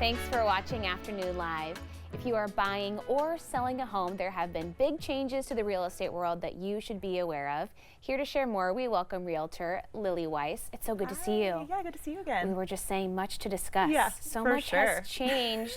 Thanks for watching Afternoon Live. If you are buying or selling a home, there have been big changes to the real estate world that you should be aware of. Here to share more, we welcome Realtor Wyss. It's so good to see you. Yeah, good to see you again. We were just saying much to discuss. Yeah, so for much sure. has changed,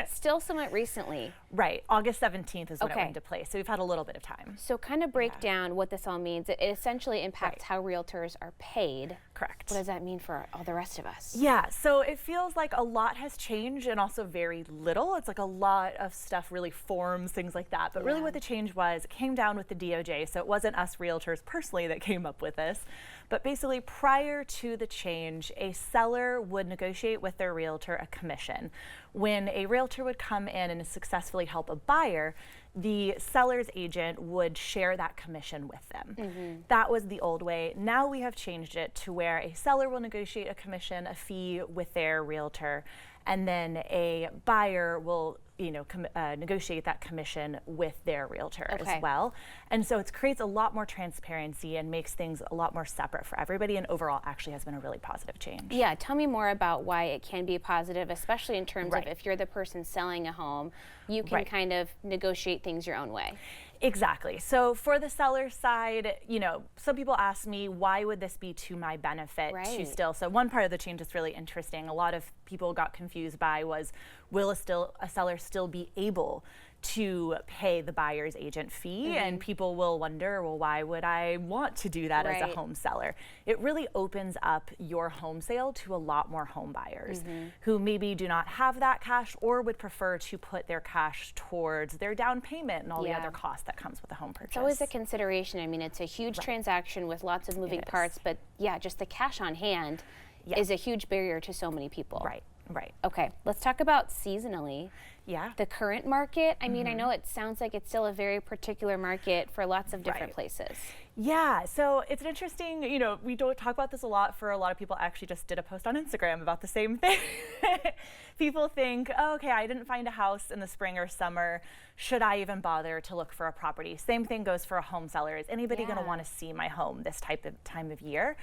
still somewhat recently. Right, August 17th is when it Okay. went into place, so we've had a little bit of time. So kind of break down what this all means. It essentially impacts Right. how realtors are paid. Correct. What does that mean for all the rest of us? Yeah, so it feels like a lot has changed and also very little. It's like a lot of stuff, really forms, things like that. But really Yeah. what the change was, it came down with the DOJ, so it wasn't us realtors personally that came up with this. But basically prior to the change, a seller would negotiate with their realtor a commission. When a realtor would come in and successfully help a buyer, the seller's agent would share that commission with them. That was the old way. Now we have changed it to where a seller will negotiate a commission, a fee with their realtor, and then a buyer will negotiate that commission with their realtor as well. And so it creates a lot more transparency and makes things a lot more separate for everybody, and overall actually has been a really positive change. Yeah, tell me more about why it can be positive, especially in terms Right. of if you're the person selling a home, you can Right. kind of negotiate things your own way. Exactly. So for the seller side, some people ask me, why would this be to my benefit to Right. still? So one part of the change that's really interesting, a lot of people got confused by was, will a seller still be able to pay the buyer's agent fee? And people will wonder, well, why would I want to do that as a Right. home seller? It really opens up your home sale to a lot more home buyers who maybe do not have that cash or would prefer to put their cash towards their down payment and all the Yeah. other costs that comes with a home purchase. It's always a consideration. I mean, it's a huge transaction with lots of moving It is. parts, but yeah, just the cash on hand Yeah. is a huge barrier to so many people. Right, right. Okay, let's talk about seasonally. Yeah. The current market, I mean, I know it sounds like it's still a very particular market for lots of different Right. places. Yeah, so it's an interesting, we don't talk about this a lot. For a lot of people, I actually just did a post on Instagram about the same thing. People think, oh, okay, I didn't find a house in the spring or summer. Should I even bother to look for a property? Same thing goes for a home seller. Is anybody going to Yeah. want to see my home this time of year?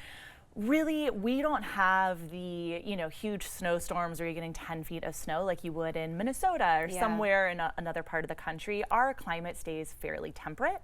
Really, we don't have the, huge snowstorms where you're getting 10 feet of snow like you would in Minnesota or Yeah. somewhere in another part of the country. Our climate stays fairly temperate.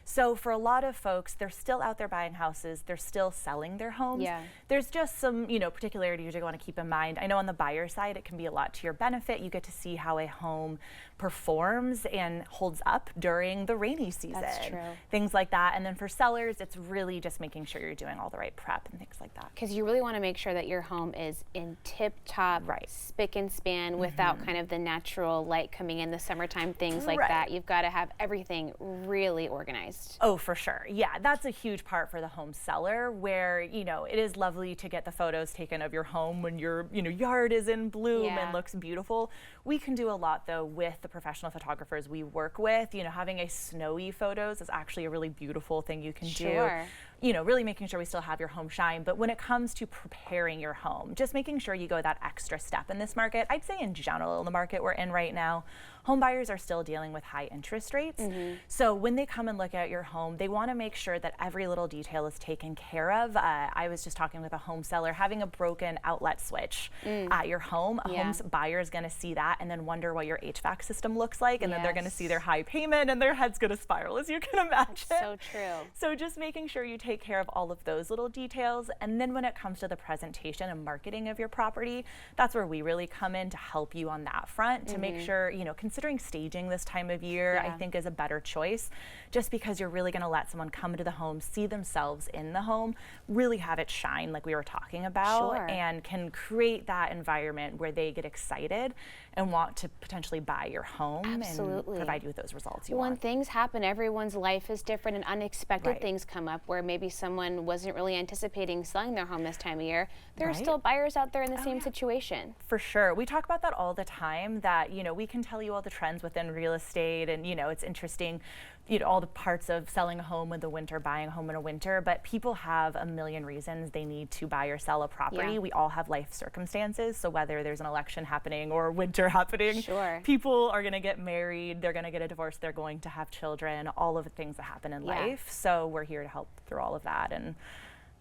So for a lot of folks, they're still out there buying houses. They're still selling their homes. Yeah. There's just some, particularities you want to keep in mind. I know on the buyer side, it can be a lot to your benefit. You get to see how a home performs and holds up during the rainy season. That's true. Things like that. And then for sellers, it's really just making sure you're doing all the right prep and things like that. Because you really want to make sure that your home is in tip-top, Right. spick and span, without kind of the natural light coming in, the summertime things like Right. that. You've got to have everything really organized. Oh, for sure. Yeah, that's a huge part for the home seller where, it is lovely to get the photos taken of your home when your, yard is in bloom Yeah. and looks beautiful. We can do a lot, though, with the professional photographers we work with. Having a snowy photos is actually a really beautiful thing you can Sure. do. Really making sure we still have your home shine. But when it comes to preparing your home, just making sure you go that extra step in this market. I'd say in general, in the market we're in right now, home buyers are still dealing with high interest rates. So when they come and look at your home, they want to make sure that every little detail is taken care of. I was just talking with a home seller, having a broken outlet switch at your home. A home buyer is going to see that and then wonder what your HVAC system looks like. And then they're going to see their high payment and their head's going to spiral, as you can imagine. So true. So just making sure you take care of all of those little details. And then when it comes to the presentation and marketing of your property, that's where we really come in to help you on that front, to make sure, considering staging this time of year, I think is a better choice, just because you're really going to let someone come to the home, see themselves in the home, really have it shine like we were talking about, Sure. and can create that environment where they get excited and want to potentially buy your home Absolutely. and provide you with those results you When want. things happen, everyone's life is different, and unexpected Right. things come up where maybe someone wasn't really anticipating selling their home this time of year. There are Right. still buyers out there in the Oh, same yeah. situation. For sure. We talk about that all the time, that, we can tell you all the trends within real estate, and, it's interesting, all the parts of selling a home in the winter, buying a home in a winter, but people have a million reasons they need to buy or sell a property. Yeah. We all have life circumstances. So whether there's an election happening or winter happening, Sure. people are going to get married, they're going to get a divorce, they're going to have children, all of the things that happen in Yeah. life. So we're here to help through all of that. And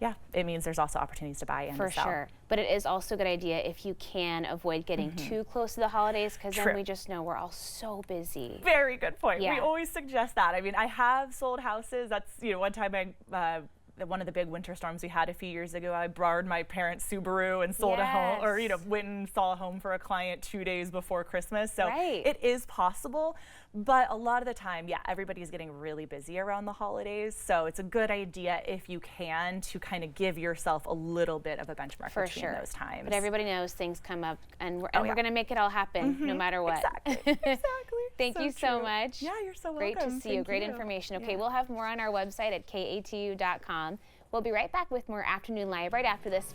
yeah, it means there's also opportunities to buy and For to sell. sure. But it is also a good idea if you can avoid getting too close to the holidays, because then True. we just know we're all so busy. Very good point. Yeah. We always suggest that. I mean, I have sold houses. That's, one time one of the big winter storms we had a few years ago, I borrowed my parents' Subaru and sold a home, or went and saw a home for a client 2 days before Christmas. So it is possible, but a lot of the time, yeah, everybody's getting really busy around the holidays. So it's a good idea, if you can, to kind of give yourself a little bit of a benchmark between those times. But everybody knows things come up, and we're going to make it all happen no matter what. Exactly. Thank you so much. Yeah, you're so welcome. Great to see you. Great information. Okay, we'll have more on our website at katu.com. We'll be right back with more Afternoon Live right after this.